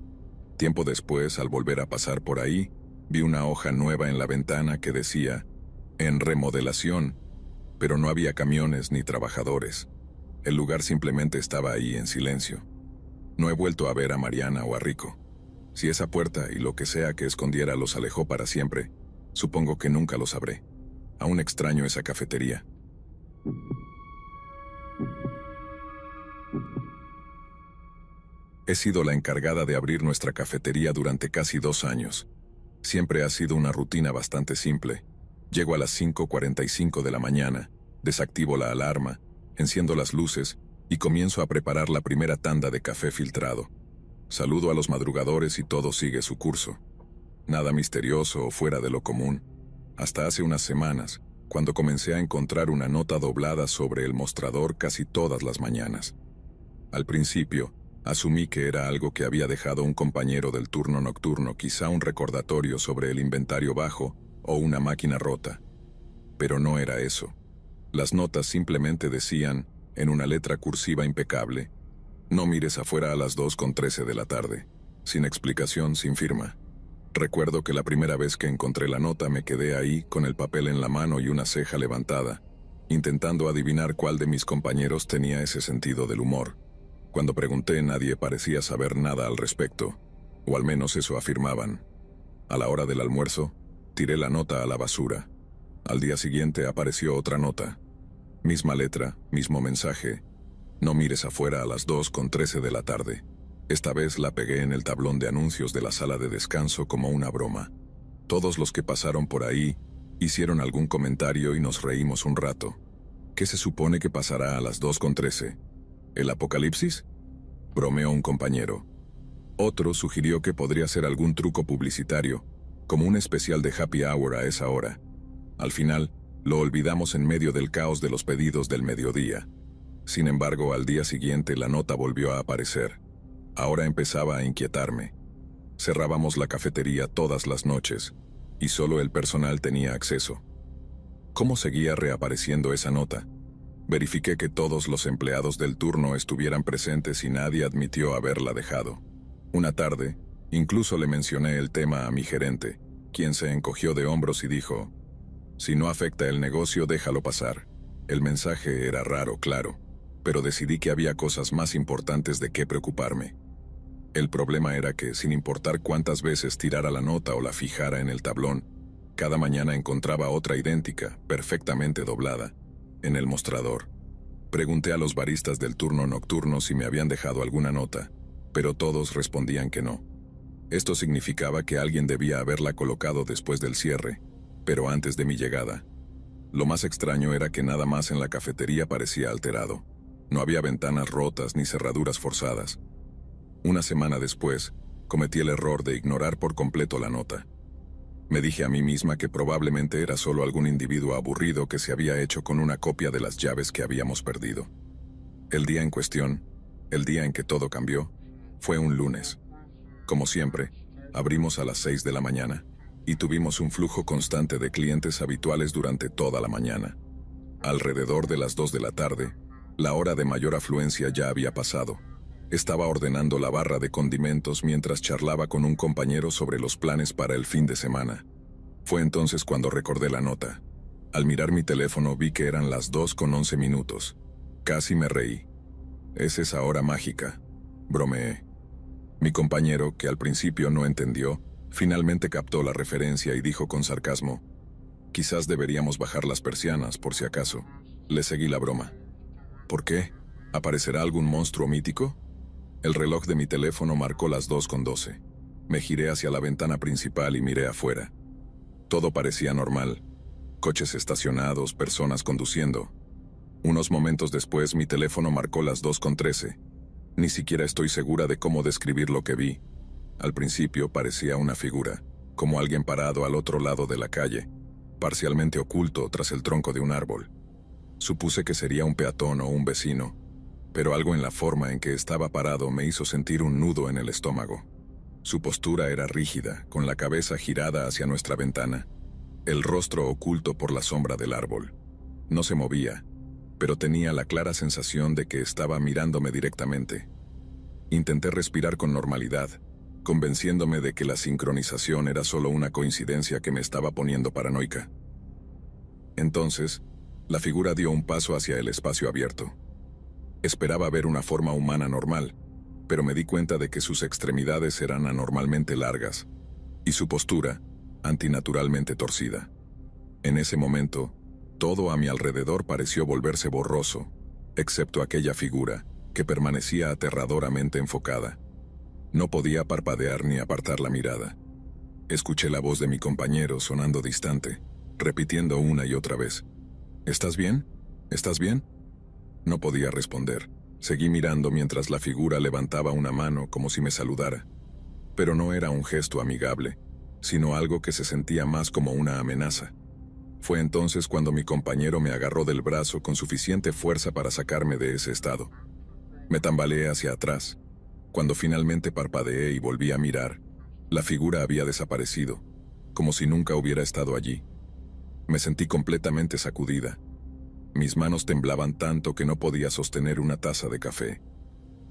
Tiempo después, al volver a pasar por ahí, vi una hoja nueva en la ventana que decía: en remodelación, pero no había camiones ni trabajadores. El lugar simplemente estaba ahí en silencio. No he vuelto a ver a Mariana o a Rico. Si esa puerta y lo que sea que escondiera los alejó para siempre, supongo que nunca lo sabré. Aún extraño esa cafetería. He sido la encargada de abrir nuestra cafetería durante casi 2 años. Siempre ha sido una rutina bastante simple. Llego a las 5:45 de la mañana, desactivo la alarma, enciendo las luces y comienzo a preparar la primera tanda de café filtrado. Saludo a los madrugadores y todo sigue su curso. Nada misterioso o fuera de lo común. Hasta hace unas semanas, cuando comencé a encontrar una nota doblada sobre el mostrador casi todas las mañanas. Al principio, asumí que era algo que había dejado un compañero del turno nocturno, quizá un recordatorio sobre el inventario bajo o una máquina rota. Pero no era eso. Las notas simplemente decían, en una letra cursiva impecable, no mires afuera a las 2:13 de la tarde, sin explicación, sin firma. Recuerdo que la primera vez que encontré la nota me quedé ahí con el papel en la mano y una ceja levantada, intentando adivinar cuál de mis compañeros tenía ese sentido del humor. Cuando pregunté, nadie parecía saber nada al respecto, o al menos eso afirmaban. A la hora del almuerzo, tiré la nota a la basura. Al día siguiente apareció otra nota. Misma letra, mismo mensaje. No mires afuera a las 2:13 de la tarde. Esta vez la pegué en el tablón de anuncios de la sala de descanso como una broma. Todos los que pasaron por ahí hicieron algún comentario y nos reímos un rato. ¿Qué se supone que pasará a las 2:13? ¿El apocalipsis? Bromeó un compañero. Otro sugirió que podría ser algún truco publicitario, como un especial de happy hour a esa hora. Al final, lo olvidamos en medio del caos de los pedidos del mediodía. Sin embargo, al día siguiente la nota volvió a aparecer. Ahora empezaba a inquietarme. Cerrábamos la cafetería todas las noches, y solo el personal tenía acceso. ¿Cómo seguía reapareciendo esa nota? Verifiqué que todos los empleados del turno estuvieran presentes y nadie admitió haberla dejado. Una tarde, incluso le mencioné el tema a mi gerente, quien se encogió de hombros y dijo, si no afecta el negocio, déjalo pasar. El mensaje era raro, claro, pero decidí que había cosas más importantes de qué preocuparme. El problema era que, sin importar cuántas veces tirara la nota o la fijara en el tablón, cada mañana encontraba otra idéntica, perfectamente doblada, en el mostrador. Pregunté a los baristas del turno nocturno si me habían dejado alguna nota, pero todos respondían que no. Esto significaba que alguien debía haberla colocado después del cierre, pero antes de mi llegada. Lo más extraño era que nada más en la cafetería parecía alterado. No había ventanas rotas ni cerraduras forzadas. Una semana después, cometí el error de ignorar por completo la nota. Me dije a mí misma que probablemente era solo algún individuo aburrido que se había hecho con una copia de las llaves que habíamos perdido. El día en cuestión, el día en que todo cambió, fue un lunes. Como siempre, abrimos a las 6 de la mañana, y tuvimos un flujo constante de clientes habituales durante toda la mañana. Alrededor de las 2 de la tarde, la hora de mayor afluencia ya había pasado. Estaba ordenando la barra de condimentos mientras charlaba con un compañero sobre los planes para el fin de semana. Fue entonces cuando recordé la nota. Al mirar mi teléfono vi que eran las 2:11. Casi me reí. Es esa hora mágica, bromeé. Mi compañero, que al principio no entendió, finalmente captó la referencia y dijo con sarcasmo, quizás deberíamos bajar las persianas por si acaso. Le seguí la broma. ¿Por qué? ¿Aparecerá algún monstruo mítico? El reloj de mi teléfono marcó las 2:12. Me giré hacia la ventana principal y miré afuera. Todo parecía normal. Coches estacionados, personas conduciendo. Unos momentos después mi teléfono marcó las 2:13. Ni siquiera estoy segura de cómo describir lo que vi. Al principio parecía una figura, como alguien parado al otro lado de la calle, parcialmente oculto tras el tronco de un árbol. Supuse que sería un peatón o un vecino, pero algo en la forma en que estaba parado me hizo sentir un nudo en el estómago. Su postura era rígida, con la cabeza girada hacia nuestra ventana, el rostro oculto por la sombra del árbol. No se movía, pero tenía la clara sensación de que estaba mirándome directamente. Intenté respirar con normalidad, convenciéndome de que la sincronización era solo una coincidencia que me estaba poniendo paranoica. Entonces, la figura dio un paso hacia el espacio abierto. Esperaba ver una forma humana normal, pero me di cuenta de que sus extremidades eran anormalmente largas y su postura antinaturalmente torcida. En ese momento, todo a mi alrededor pareció volverse borroso, excepto aquella figura, que permanecía aterradoramente enfocada. No podía parpadear ni apartar la mirada. Escuché la voz de mi compañero sonando distante, repitiendo una y otra vez: ¿Estás bien? ¿Estás bien? No podía responder. Seguí mirando mientras la figura levantaba una mano como si me saludara. Pero no era un gesto amigable, sino algo que se sentía más como una amenaza. Fue entonces cuando mi compañero me agarró del brazo con suficiente fuerza para sacarme de ese estado. Me tambaleé hacia atrás. Cuando finalmente parpadeé y volví a mirar, la figura había desaparecido, como si nunca hubiera estado allí. Me sentí completamente sacudida. Mis manos temblaban tanto que no podía sostener una taza de café.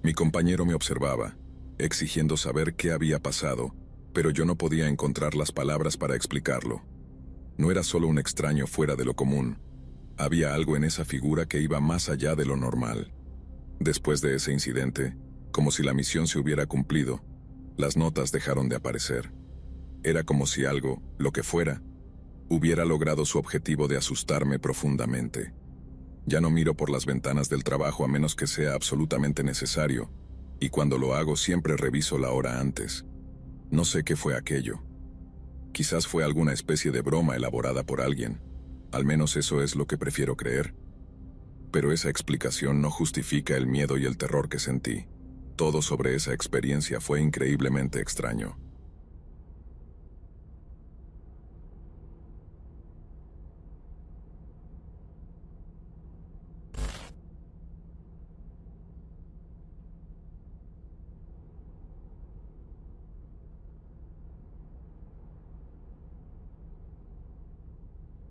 Mi compañero me observaba, exigiendo saber qué había pasado, pero yo no podía encontrar las palabras para explicarlo. No era solo un extraño fuera de lo común. Había algo en esa figura que iba más allá de lo normal. Después de ese incidente, como si la misión se hubiera cumplido, las notas dejaron de aparecer. Era como si algo, lo que fuera, hubiera logrado su objetivo de asustarme profundamente. Ya no miro por las ventanas del trabajo a menos que sea absolutamente necesario, y cuando lo hago siempre reviso la hora antes. No sé qué fue aquello. Quizás fue alguna especie de broma elaborada por alguien. Al menos eso es lo que prefiero creer. Pero esa explicación no justifica el miedo y el terror que sentí. Todo sobre esa experiencia fue increíblemente extraño.